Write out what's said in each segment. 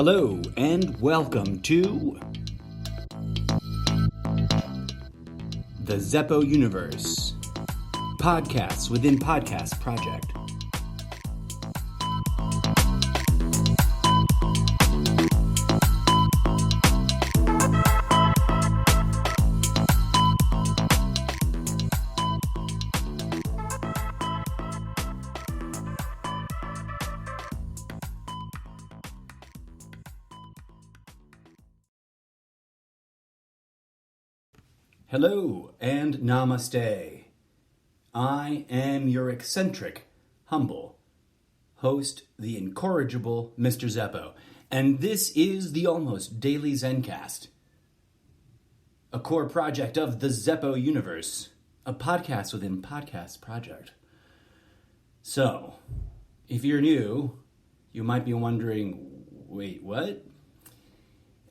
Hello and welcome to the Zeppo Universe, podcasts within podcast project. Hello and namaste. I am your eccentric, humble host, the incorrigible Mr. Zeppo, and this is the Almost Daily Zencast, a core project of the Zeppo Universe, a podcast within podcast project. So, if you're new, you might be wondering, wait, what?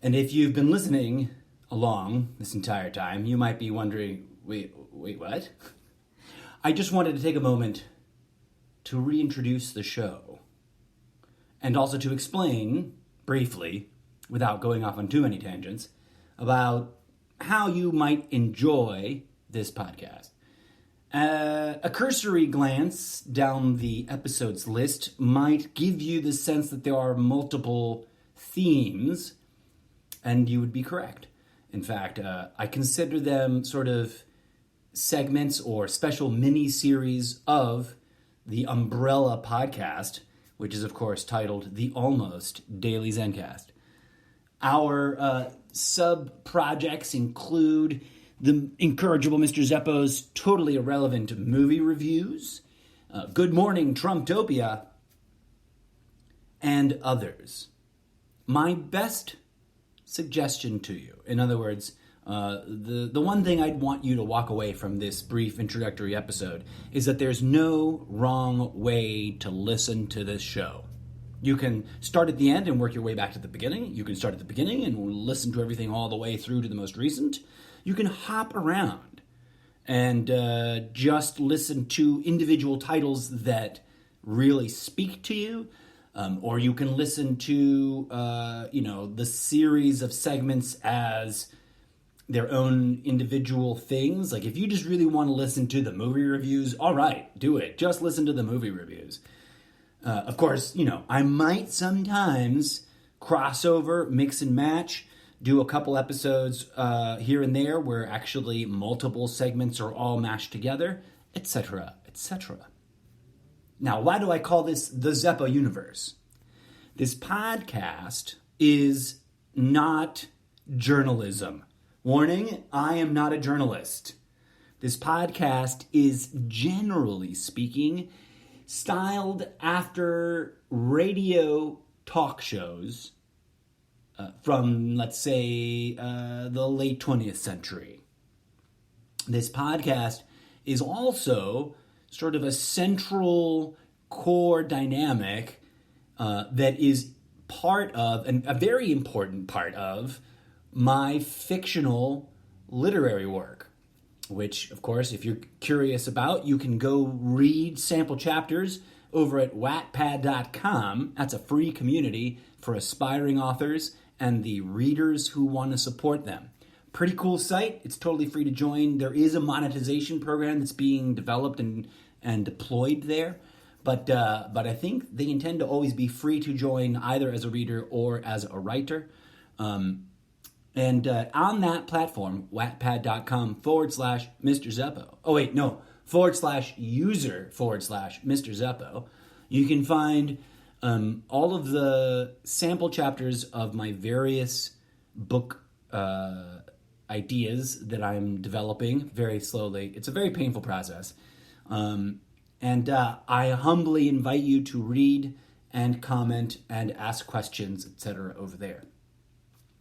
And if you've been listening along this entire time, you might be wondering, wait, what? I just wanted to take a moment to reintroduce the show and also to explain briefly, without going off on too many tangents, about how you might enjoy this podcast. A cursory glance down the episodes list might give you the sense that there are multiple themes, and you would be correct. In fact, I consider them sort of segments or special mini-series of the umbrella podcast, which is, of course, titled The Almost Daily Zencast. Our sub-projects include the incorrigible Mr. Zeppo's totally irrelevant movie reviews, Good Morning Trumptopia, and others. My best suggestion to you, in other words, the one thing I'd want you to walk away from this brief introductory episode is that there's no wrong way to listen to this show. You can start at the end and work your way back to the beginning. You can start at the beginning and listen to everything all the way through to the most recent. You can hop around and just listen to individual titles that really speak to you. Or you can listen to, the series of segments as their own individual things. Like, if you just really want to listen to the movie reviews, all right, do it. Just listen to the movie reviews. Of course, I might sometimes cross over, mix and match, do a couple episodes here and there where actually multiple segments are all mashed together, etc., etc. Now, why do I call this the Zeppo Universe? This podcast is not journalism. Warning, I am not a journalist. This podcast is, generally speaking, styled after radio talk shows from, let's say, the late 20th century. This podcast is also sort of a central core dynamic that is part of, and a very important part of, my fictional literary work, which, of course, if you're curious about, you can go read sample chapters over at wattpad.com. That's a free community for aspiring authors and the readers who want to support them. Pretty cool site. It's totally free to join. There is a monetization program that's being developed and deployed there, but I think they intend to always be free to join either as a reader or as a writer. And on that platform, wattpad.com/Mr. Zeppo. Oh wait, no, /user/Mr. Zeppo. You can find all of the sample chapters of my various book ideas that I'm developing very slowly. It's a very painful process. And I humbly invite you to read and comment and ask questions, etc. over there.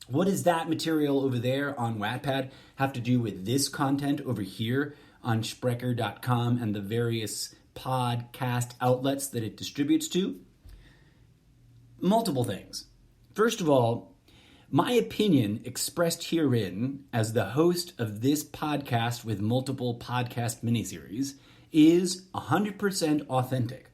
What does that material over there on Wattpad have to do with this content over here on Sprecher.com and the various podcast outlets that it distributes to? Multiple things. First of all, my opinion expressed herein as the host of this podcast with multiple podcast miniseries is 100% authentic,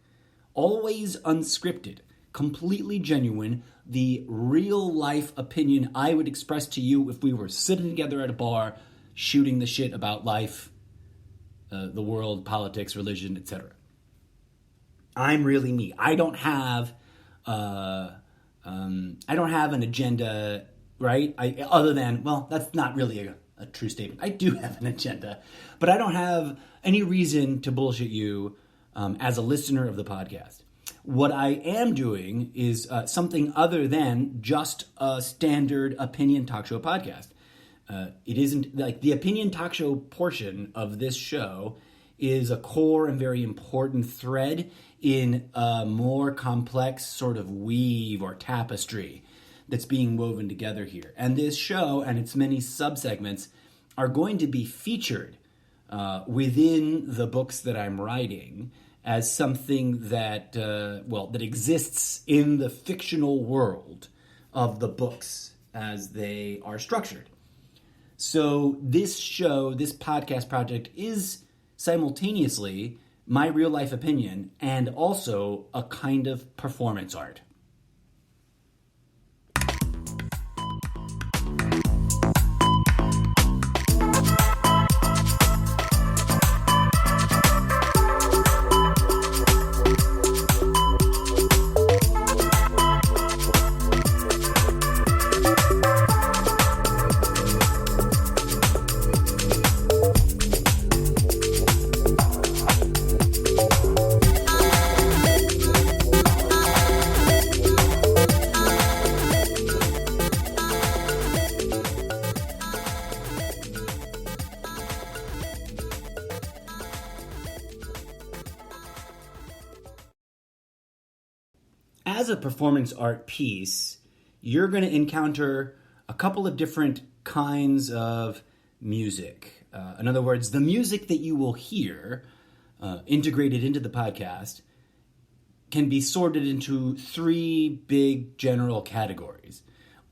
always unscripted, completely genuine, the real life opinion I would express to you if we were sitting together at a bar, shooting the shit about life, the world, politics, religion, etc. I'm really me. I don't have an agenda, right? Other than, well, that's not really a true statement. I do have an agenda, but I don't have any reason to bullshit you as a listener of the podcast. What I am doing is something other than just a standard opinion talk show podcast. It isn't like the opinion talk show portion of this show is a core and very important thread in a more complex sort of weave or tapestry that's being woven together here. And this show and its many subsegments are going to be featured within the books that I'm writing as something that, that exists in the fictional world of the books as they are structured. So this show, this podcast project is simultaneously my real life opinion and also a kind of performance art. As a performance art piece, you're going to encounter a couple of different kinds of music. In other words, the music that you will hear integrated into the podcast can be sorted into three big general categories.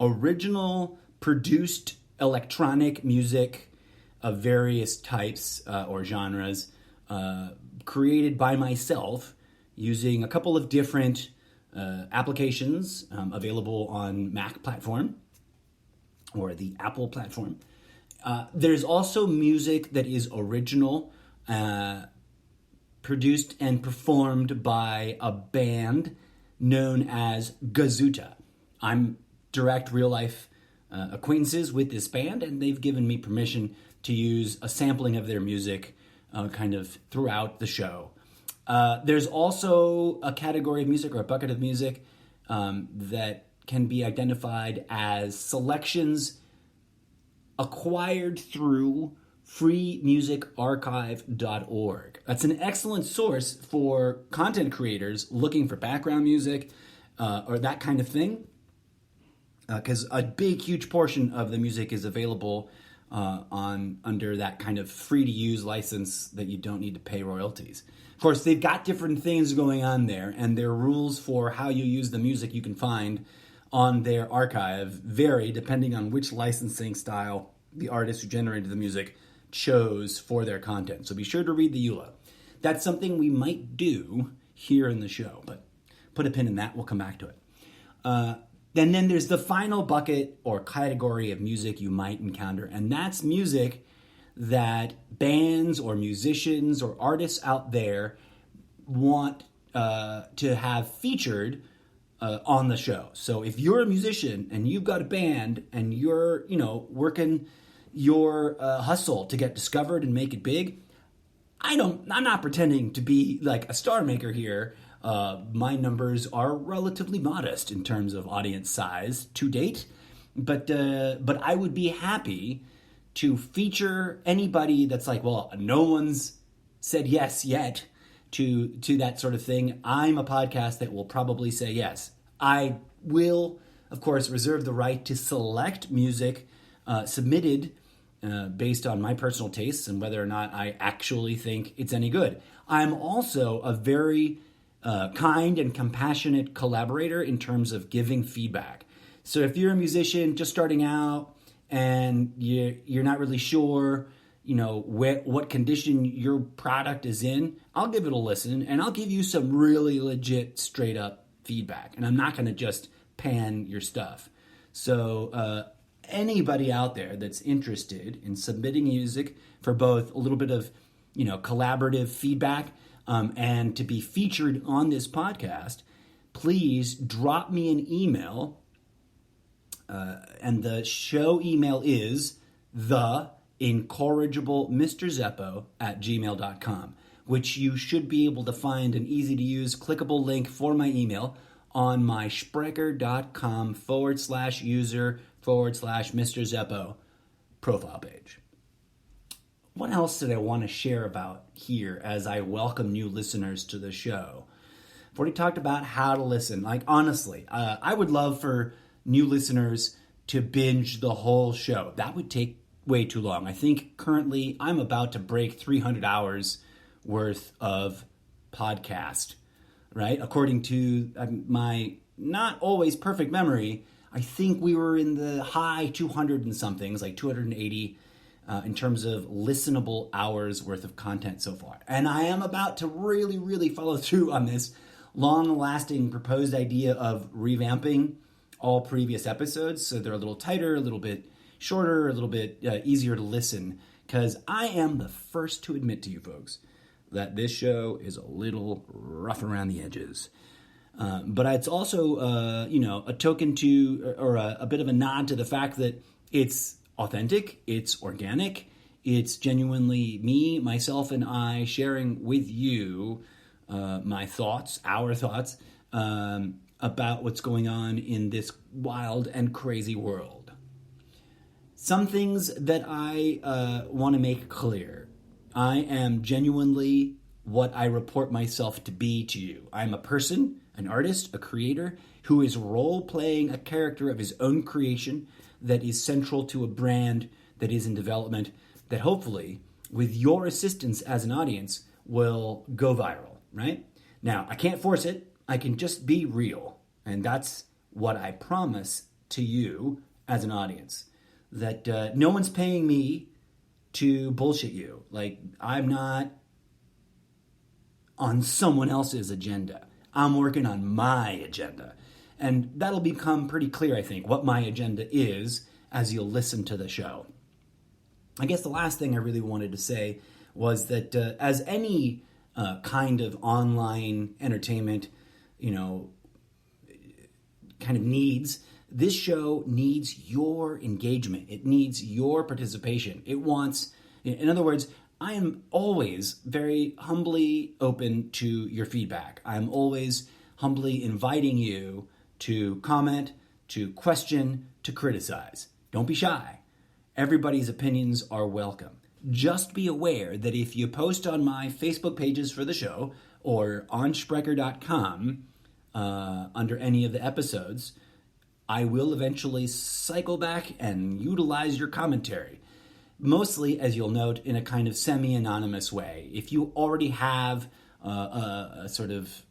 Original, produced electronic music of various types or genres created by myself using a couple of different applications available on Mac platform or the Apple platform. There's also music that is original, produced and performed by a band known as Gazuta. I'm direct real-life acquaintances with this band, and they've given me permission to use a sampling of their music kind of throughout the show. There's also a category of music or a bucket of music that can be identified as selections acquired through freemusicarchive.org. That's an excellent source for content creators looking for background music or that kind of thing, because a big, huge portion of the music is available under that kind of free-to-use license that you don't need to pay royalties. Of course, they've got different things going on there, and their rules for how you use the music you can find on their archive vary depending on which licensing style the artist who generated the music chose for their content. So be sure to read the EULA. That's something we might do here in the show, but put a pin in that. We'll come back to it. Then there's the final bucket or category of music you might encounter, and that's music that bands or musicians or artists out there want to have featured on the show. So if you're a musician and you've got a band and you're, working your hustle to get discovered and make it big, I'm not pretending to be like a star maker here. My numbers are relatively modest in terms of audience size to date, but I would be happy to feature anybody that's like, well, no one's said yes yet to that sort of thing. I'm a podcast that will probably say yes. I will, of course, reserve the right to select music submitted based on my personal tastes and whether or not I actually think it's any good. I'm also a very kind and compassionate collaborator in terms of giving feedback. So if you're a musician just starting out and you're not really sure, what condition your product is in, I'll give it a listen and I'll give you some really legit, straight up feedback, and I'm not going to just pan your stuff. So anybody out there that's interested in submitting music for both a little bit of, collaborative feedback and to be featured on this podcast, please drop me an email. And the show email is theincorrigiblemrzeppo@gmail.com, which you should be able to find an easy-to-use clickable link for my email on my Spreaker.com/user/Mr. Zeppo profile page. What else did I want to share about here as I welcome new listeners to the show? I've already talked about how to listen. Like, honestly, I would love for new listeners to binge the whole show. That would take way too long. I think currently I'm about to break 300 hours worth of podcast, right? According to my not always perfect memory, I think we were in the high 200 and somethings, like 280 in terms of listenable hours worth of content so far. And I am about to really, really follow through on this long-lasting proposed idea of revamping all previous episodes so they're a little tighter, a little bit shorter, a little bit easier to listen, because I am the first to admit to you folks that this show is a little rough around the edges. But it's also, a token to, or a bit of a nod to the fact that it's authentic, it's organic, it's genuinely me, myself, and I sharing with you my thoughts, our thoughts, about what's going on in this wild and crazy world. Some things that I want to make clear. I am genuinely what I report myself to be to you. I'm a person, an artist, a creator, who is role-playing a character of his own creation that is central to a brand that is in development, that hopefully, with your assistance as an audience, will go viral, right? Now, I can't force it. I can just be real. And that's what I promise to you as an audience. That no one's paying me to bullshit you. Like, I'm not on someone else's agenda. I'm working on my agenda. And that'll become pretty clear, I think, what my agenda is as you'll listen to the show. I guess the last thing I really wanted to say was that as any kind of online entertainment, kind of needs, this show needs your engagement. It needs your participation. It wants, in other words, I am always very humbly open to your feedback. I'm always humbly inviting you to comment, to question, to criticize. Don't be shy. Everybody's opinions are welcome. Just be aware that if you post on my Facebook pages for the show or on Spreaker.com under any of the episodes, I will eventually cycle back and utilize your commentary. Mostly, as you'll note, in a kind of semi-anonymous way. If you already have a sort of,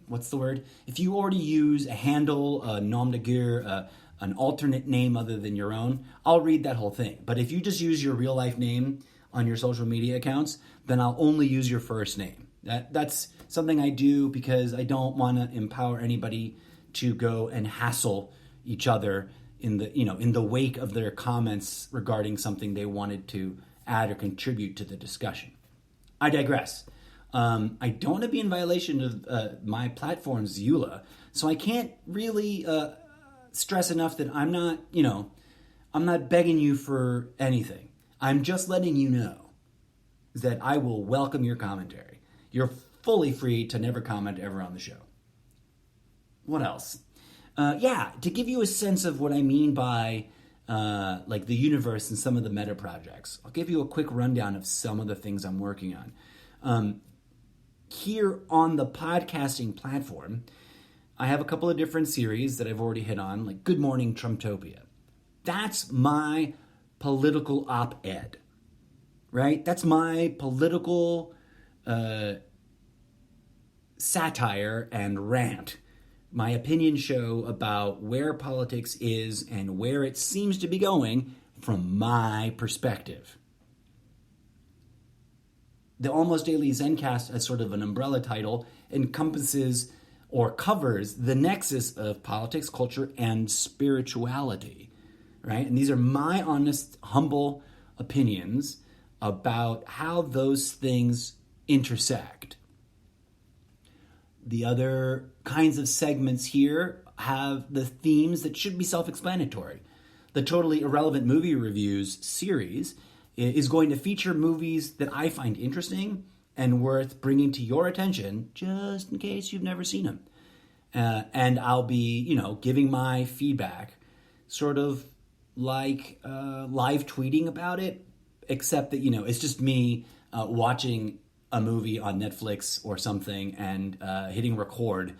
what's the word? If you already use a handle, a nom de guerre, an alternate name other than your own, I'll read that whole thing. But if you just use your real life name on your social media accounts, then I'll only use your first name. That's something I do because I don't want to empower anybody to go and hassle each other in the wake of their comments regarding something they wanted to add or contribute to the discussion. I digress. I don't want to be in violation of my platform's EULA, so I can't really stress enough that I'm not begging you for anything. I'm just letting you know that I will welcome your commentary. You're fully free to never comment ever on the show. What else? To give you a sense of what I mean by like the universe and some of the meta projects, I'll give you a quick rundown of some of the things I'm working on. Here on the podcasting platform, I have a couple of different series that I've already hit on, like Good Morning Trumptopia. That's my political op-ed, right? That's my political satire and rant. My opinion show about where politics is and where it seems to be going from my perspective. The Almost Daily Zencast, as sort of an umbrella title, encompasses or covers the nexus of politics, culture, and spirituality, right? And these are my honest, humble opinions about how those things intersect. The other kinds of segments here have the themes that should be self-explanatory. The Totally Irrelevant Movie Reviews series is going to feature movies that I find interesting and worth bringing to your attention, just in case you've never seen them. And I'll be, giving my feedback, sort of like live tweeting about it, except that, it's just me watching a movie on Netflix or something and hitting record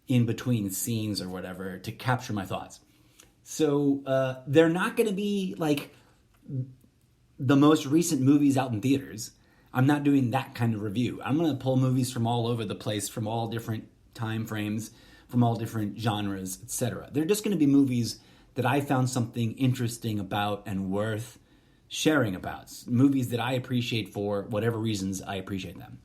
in between scenes or whatever to capture my thoughts. So they're not going to be like the most recent movies out in theaters. I'm not doing that kind of review. I'm going to pull movies from all over the place, from all different time frames, from all different genres, etc. They're just going to be movies that I found something interesting about and worth sharing about. Movies that I appreciate for whatever reasons I appreciate them.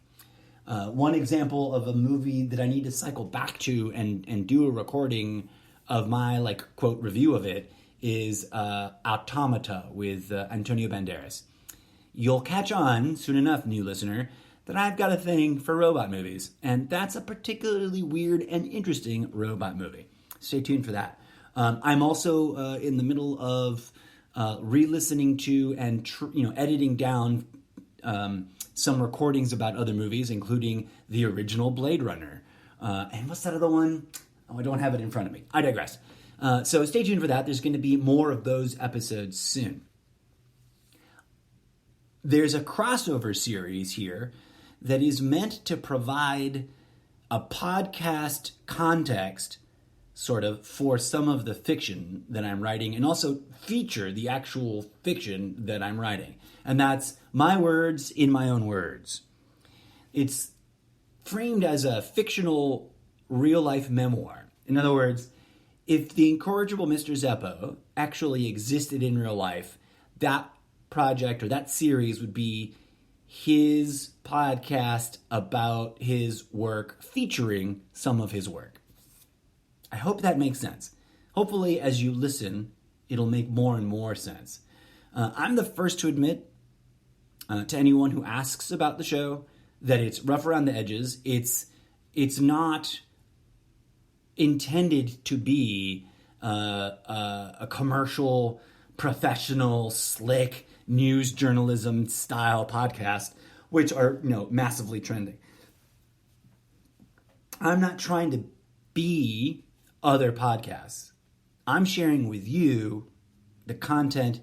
One example of a movie that I need to cycle back to and do a recording of my quote review of it is Automata with Antonio Banderas. You'll catch on soon enough, new listener, that I've got a thing for robot movies, and that's a particularly weird and interesting robot movie. Stay tuned for that. I'm also in the middle of re-listening to and editing down some recordings about other movies, including the original Blade Runner. And what's that other one? Oh, I don't have it in front of me. I digress. So stay tuned for that. There's going to be more of those episodes soon. There's a crossover series here that is meant to provide a podcast context, sort of, for some of the fiction that I'm writing, and also feature the actual fiction that I'm writing. And that's my words in my own words. It's framed as a fictional real-life memoir. In other words, if the incorrigible Mr. Zeppo actually existed in real life, that project or that series would be his podcast about his work, featuring some of his work. I hope that makes sense. Hopefully, as you listen, it'll make more and more sense. I'm the first to admit to anyone who asks about the show that it's rough around the edges. It's not intended to be a commercial, professional, slick news journalism style podcast, which are massively trending. I'm not trying to be other podcasts. I'm sharing with you the content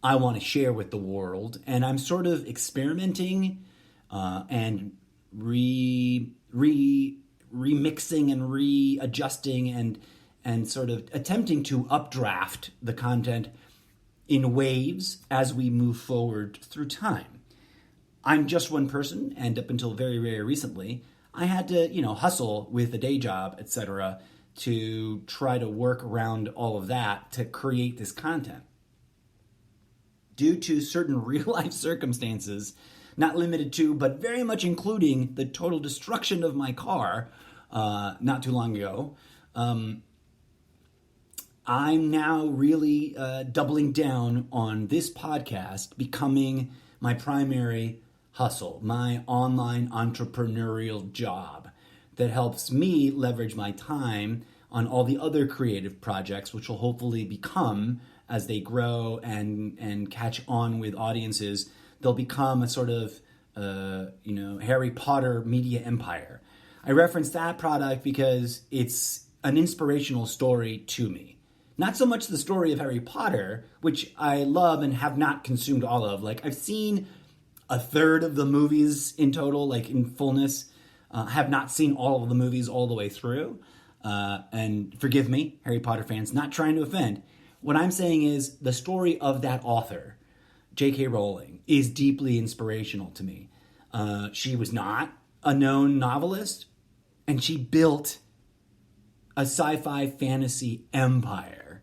I want to share with the world, and I'm sort of experimenting and remixing and readjusting and sort of attempting to updraft the content in waves as we move forward through time. I'm just one person, and up until very, very recently, I had to, hustle with a day job, etc., to try to work around all of that to create this content. Due to certain real-life circumstances, not limited to, but very much including the total destruction of my car not too long ago, I'm now really doubling down on this podcast becoming my primary hustle, my online entrepreneurial job that helps me leverage my time on all the other creative projects, which will hopefully become, as they grow and catch on with audiences, they'll become a sort of, Harry Potter media empire. I reference that product because it's an inspirational story to me. Not so much the story of Harry Potter, which I love and have not consumed all of. I've seen a third of the movies in total, in fullness. Have not seen all of the movies all the way through. And forgive me, Harry Potter fans, not trying to offend. What I'm saying is the story of that author, J.K. Rowling, is deeply inspirational to me. She was not a known novelist, and she built a sci-fi fantasy empire,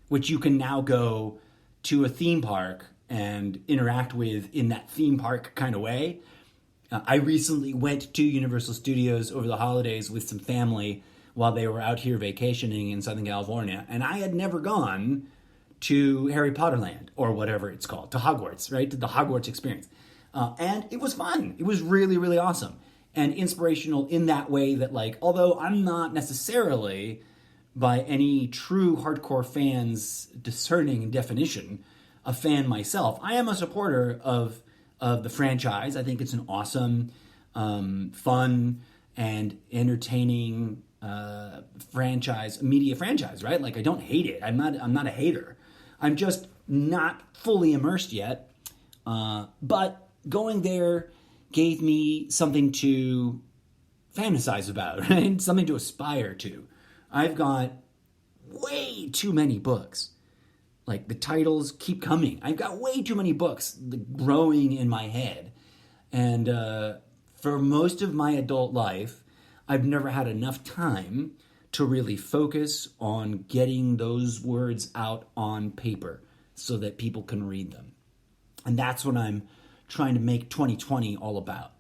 which you can now go to a theme park and interact with in that theme park kind of way. I recently went to Universal Studios over the holidays with some family while they were out here vacationing in Southern California, and I had never gone to Harry Potter Land, or whatever it's called, to Hogwarts, right? To the Hogwarts experience. And it was fun. It was really, really awesome and inspirational in that way that, like, although I'm not necessarily, by any true hardcore fan's discerning definition, a fan myself, I am a supporter of the franchise. I think it's an awesome, fun, and entertaining media franchise, right? Like, I don't hate it. I'm not a hater. I'm just not fully immersed yet. But going there gave me something to fantasize about, right? Something to aspire to. I've got way too many books. Like, the titles keep coming. I've got way too many books growing in my head. And for most of my adult life, I've never had enough time to really focus on getting those words out on paper so that people can read them. And that's what I'm trying to make 2020 all about.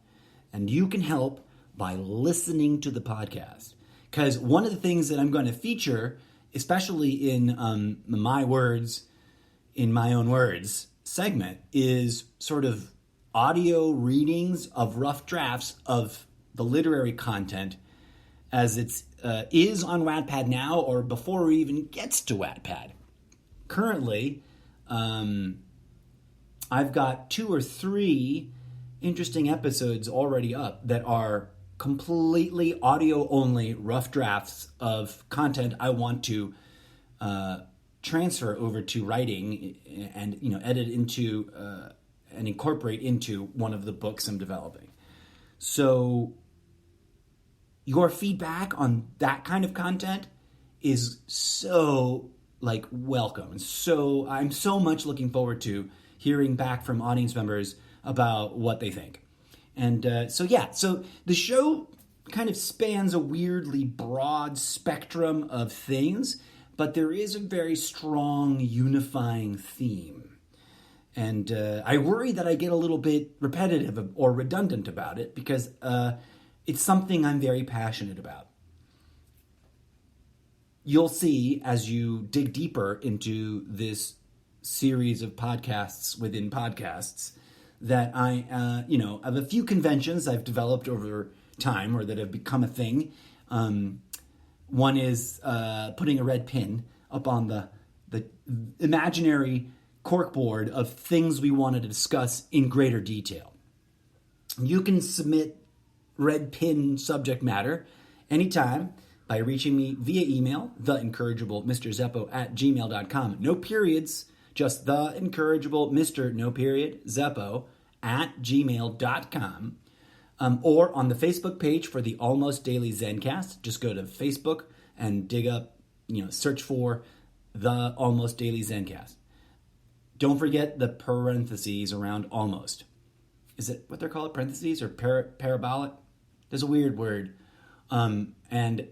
And you can help by listening to the podcast. Because one of the things that I'm going to feature, especially in my words, in my own words segment, is sort of audio readings of rough drafts of the literary content as it is on Wattpad now, or before it even gets to Wattpad. Currently, I've got 2 or 3 interesting episodes already up that are completely audio-only rough drafts of content I want to transfer over to writing and edit into and incorporate into one of the books I'm developing. So your feedback on that kind of content is so welcome. So I'm so much looking forward to hearing back from audience members about what they think. And so the show kind of spans a weirdly broad spectrum of things, but there is a very strong unifying theme. And I worry that I get a little bit repetitive or redundant about it because it's something I'm very passionate about. You'll see as you dig deeper into this series of podcasts within podcasts that I have a few conventions I've developed over time or that have become a thing. One is putting a red pin up on the imaginary corkboard of things we want to discuss in greater detail. You can submit red pin subject matter anytime by reaching me via email, theincorrigiblemrzeppo@gmail.com. No periods, just theincorrigiblemr, no period, Zeppo @gmail.com. Or on the Facebook page for the Almost Daily Zencast. Just go to Facebook and dig up, search for the Almost Daily Zencast. Don't forget the parentheses around almost. Is it what they're called? Parentheses or parabolic? There's a weird word. And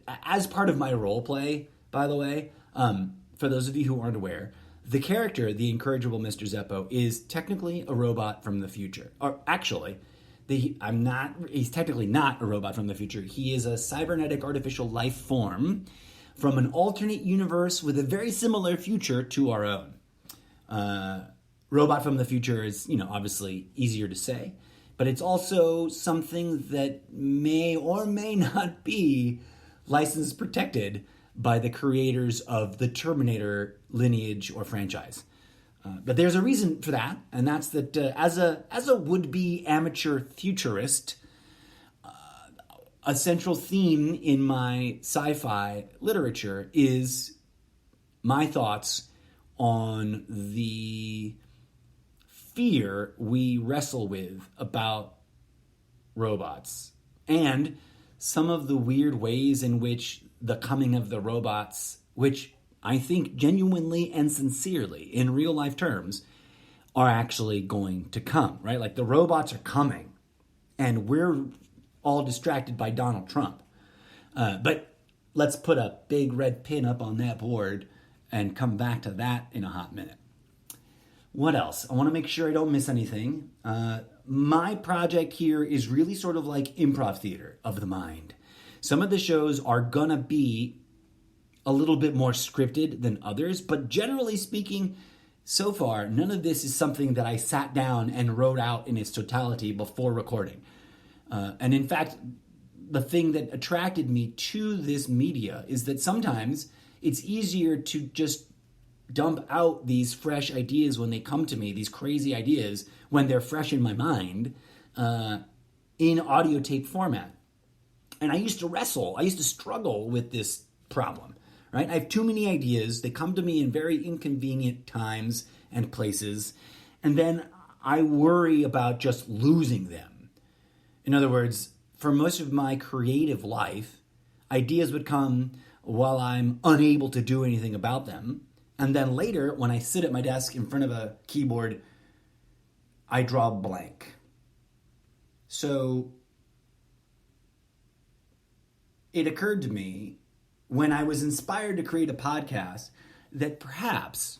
as part of my role play, by the way, for those of you who aren't aware, the character, the incorrigible Mr. Zeppo, is technically a robot from the future. Or actually, he's technically not a robot from the future. He is a cybernetic artificial life form from an alternate universe with a very similar future to our own. Robot from the future is, obviously easier to say, but it's also something that may or may not be license protected by the creators of the Terminator lineage or franchise. But there's a reason for that, and that's that as a would-be amateur futurist, a central theme in my sci-fi literature is my thoughts on the fear we wrestle with about robots and some of the weird ways in which the coming of the robots, which I think genuinely and sincerely in real life terms are actually going to come, right? Like the robots are coming and we're all distracted by Donald Trump. But let's put a big red pin up on that board and come back to that in a hot minute. What else? I want to make sure I don't miss anything. my project here is really sort of like improv theater of the mind. Some of the shows are gonna be a little bit more scripted than others, but generally speaking, so far, none of this is something that I sat down and wrote out in its totality before recording. And in fact, the thing that attracted me to this media is that sometimes it's easier to just dump out these fresh ideas when they come to me, these crazy ideas, when they're fresh in my mind, in audio tape format. And I used to struggle with this problem, right? I have too many ideas. They come to me in very inconvenient times and places, and then I worry about just losing them. In other words, for most of my creative life, ideas would come while I'm unable to do anything about them. And then later, when I sit at my desk in front of a keyboard, I draw blank. So it occurred to me when I was inspired to create a podcast that perhaps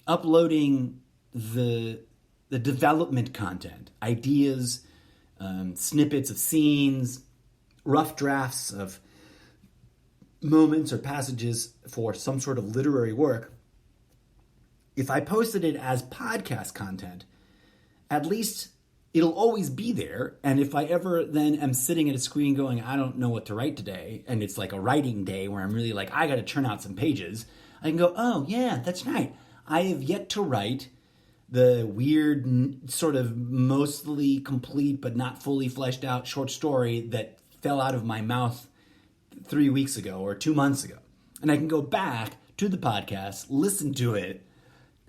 uploading the development content, ideas, snippets of scenes, rough drafts of moments or passages for some sort of literary work, if I posted it as podcast content, at least it'll always be there. And if I ever then am sitting at a screen going, I don't know what to write today, and it's like a writing day where I'm really like, I got to churn out some pages, I can go, oh yeah, that's right. I have yet to write the weird, sort of mostly complete but not fully fleshed out short story that fell out of my mouth 3 weeks ago or 2 months ago. And I can go back to the podcast, listen to it,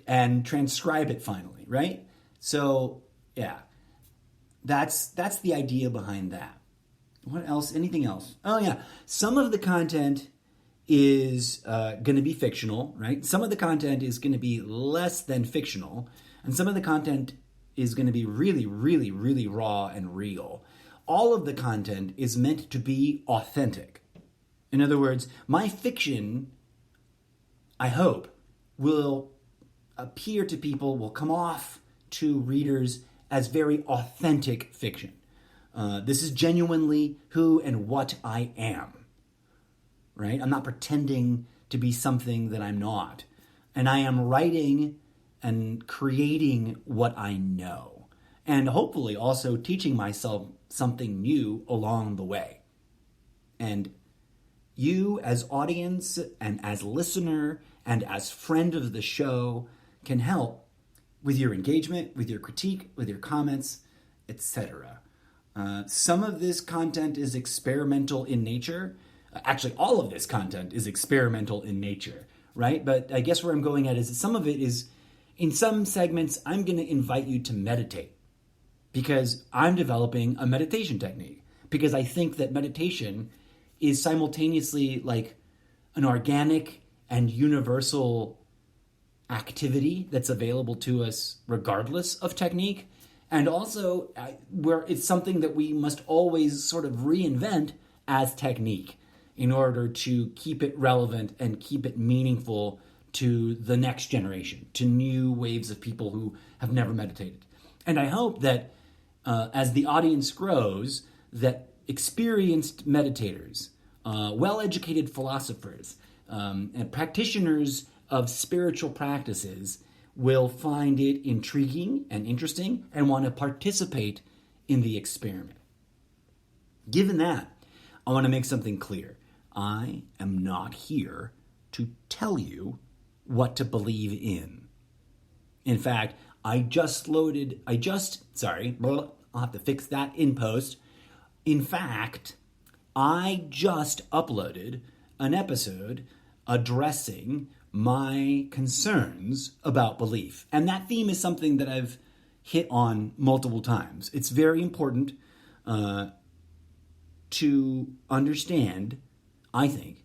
and transcribe it finally, right? So, yeah. That's the idea behind that. What else? Anything else? Oh, yeah. Some of the content is going to be fictional, right? Some of the content is going to be less than fictional. And some of the content is going to be really, really, really raw and real. All of the content is meant to be authentic. In other words, my fiction, I hope, will appear to people, will come off to readers as very authentic fiction. This is genuinely who and what I am, right? I'm not pretending to be something that I'm not. And I am writing and creating what I know. And hopefully also teaching myself something new along the way. And you as audience and as listener and as friend of the show can help with your engagement, with your critique, with your comments, etc. Some of this content is experimental in nature. Actually, all of this content is experimental in nature, right? But I guess where I'm going at is that some of it is, in some segments, I'm going to invite you to meditate because I'm developing a meditation technique. Because I think that meditation is simultaneously like an organic and universal activity that's available to us regardless of technique, and also where it's something that we must always sort of reinvent as technique in order to keep it relevant and keep it meaningful to the next generation, to new waves of people who have never meditated. And I hope that as the audience grows, that experienced meditators, well-educated philosophers, and practitioners of spiritual practices will find it intriguing and interesting and want to participate in the experiment. Given that, I want to make something clear. I am not here to tell you what to believe in. In fact, I'll have to fix that in post. In fact, I just uploaded an episode addressing my concerns about belief. And that theme is something that I've hit on multiple times. It's very important to understand, I think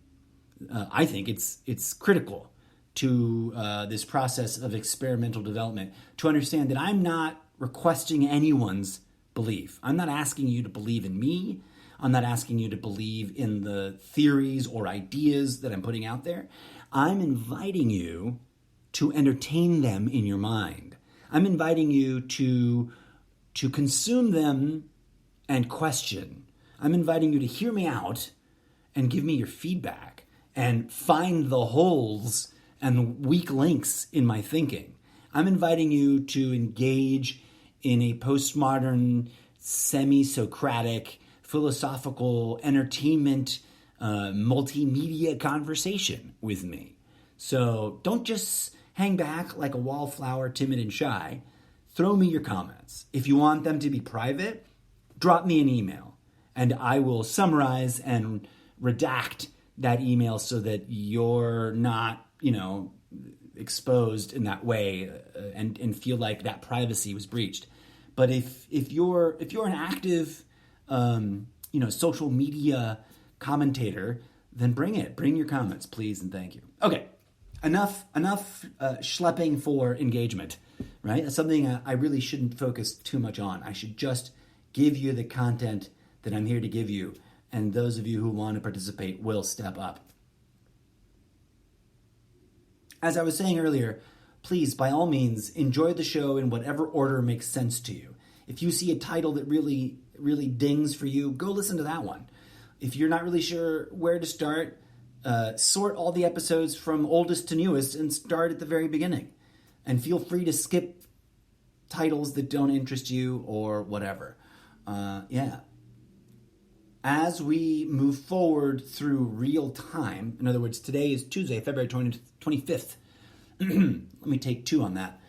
it's critical to this process of experimental development to understand that I'm not requesting anyone's belief. I'm not asking you to believe in me. I'm not asking you to believe in the theories or ideas that I'm putting out there. I'm inviting you to entertain them in your mind. I'm inviting you to to consume them and question. I'm inviting you to hear me out and give me your feedback and find the holes and weak links in my thinking. I'm inviting you to engage in a postmodern, semi-Socratic, philosophical, entertainment, multimedia conversation with me. So don't just hang back like a wallflower, timid and shy. Throw me your comments. If you want them to be private, drop me an email, and I will summarize and redact that email so that you're not, exposed in that way and feel like that privacy was breached. But if you're an active, social media commentator, then bring it. Bring your comments, please, and thank you. Okay, enough schlepping for engagement, right? That's something I really shouldn't focus too much on. I should just give you the content that I'm here to give you, and those of you who want to participate will step up. As I was saying earlier, please, by all means, enjoy the show in whatever order makes sense to you. If you see a title that really, really dings for you, go listen to that one. If you're not really sure where to start, sort all the episodes from oldest to newest and start at the very beginning. And feel free to skip titles that don't interest you or whatever. As we move forward through real time, in other words, today is Tuesday, February 25th. Let me take 2 on that.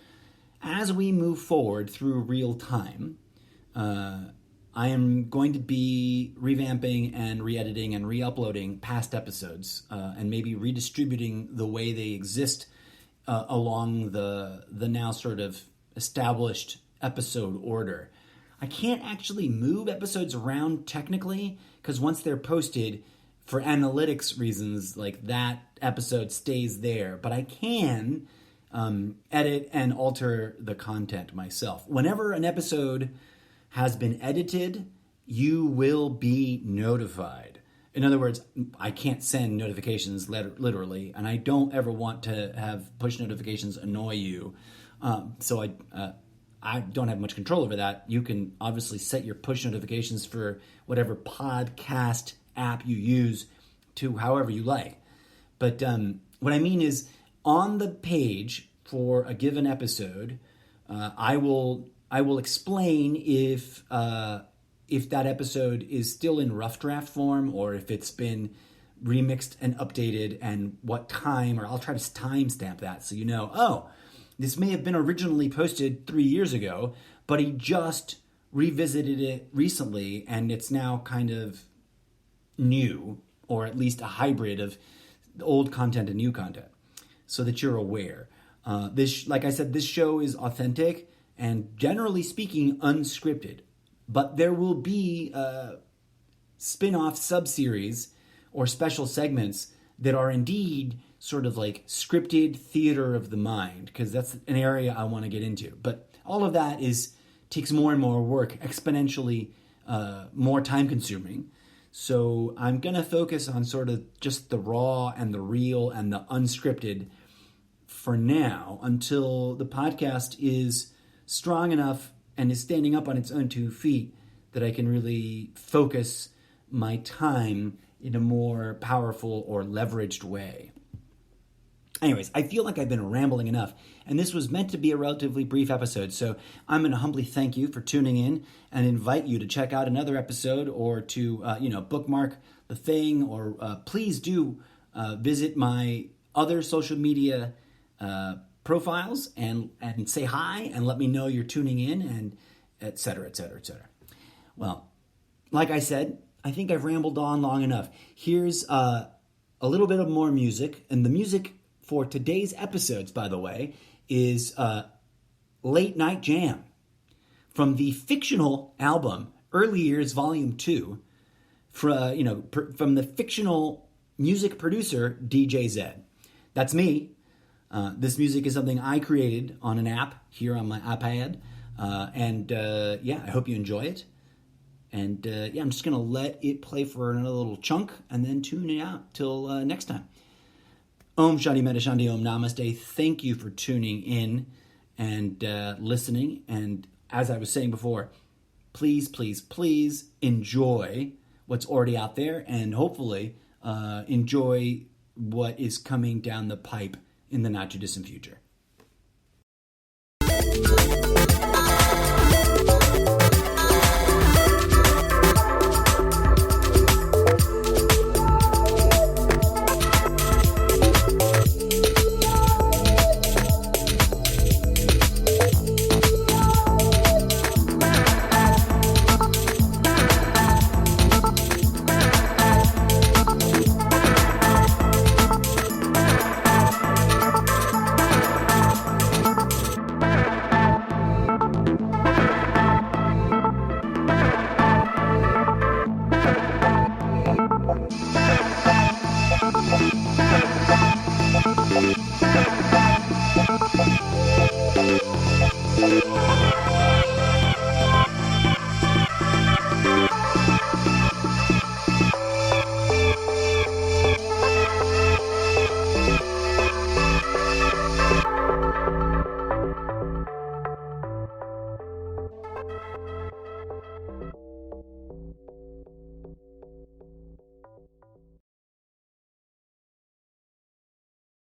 As we move forward through real time, I am going to be revamping and re-editing and re-uploading past episodes and maybe redistributing the way they exist along the now sort of established episode order. I can't actually move episodes around technically because once they're posted, for analytics reasons, like that episode stays there. But I can edit and alter the content myself. Whenever an episode has been edited, you will be notified. In other words, I can't send notifications literally, and I don't ever want to have push notifications annoy you. So I don't have much control over that. You can obviously set your push notifications for whatever podcast app you use to however you like. But what I mean is, on the page for a given episode, I will explain if that episode is still in rough draft form or if it's been remixed and updated and what time, or I'll try to timestamp that so you know, oh, this may have been originally posted 3 years ago, but he just revisited it recently and it's now kind of new, or at least a hybrid of old content and new content, so that you're aware. Like I said, this show is authentic and generally speaking unscripted, but there will be spin-off sub-series or special segments that are indeed sort of like scripted theater of the mind, because that's an area I want to get into. But all of that takes more and more work, exponentially more time consuming. So I'm going to focus on sort of just the raw and the real and the unscripted for now, until the podcast is strong enough and is standing up on its own 2 feet that I can really focus my time in a more powerful or leveraged way. Anyways, I feel like I've been rambling enough, and this was meant to be a relatively brief episode, so I'm going to humbly thank you for tuning in and invite you to check out another episode or to, bookmark the thing, or please do visit my other social media profiles and say hi and let me know you're tuning in, and et cetera, et cetera, et cetera. Well, like I said, I think I've rambled on long enough. Here's a little bit of more music, and the music for today's episodes, by the way, is Late Night Jam from the fictional album Early Years Volume 2 from the fictional music producer DJ Zed. That's me. This music is something I created on an app here on my iPad. I hope you enjoy it. And I'm just going to let it play for another little chunk and then tune it out till next time. Om Shanti Metta Shanti Om Namaste. Thank you for tuning in and listening. And as I was saying before, please, please, please enjoy what's already out there, and hopefully enjoy what is coming down the pipe in the not too distant future.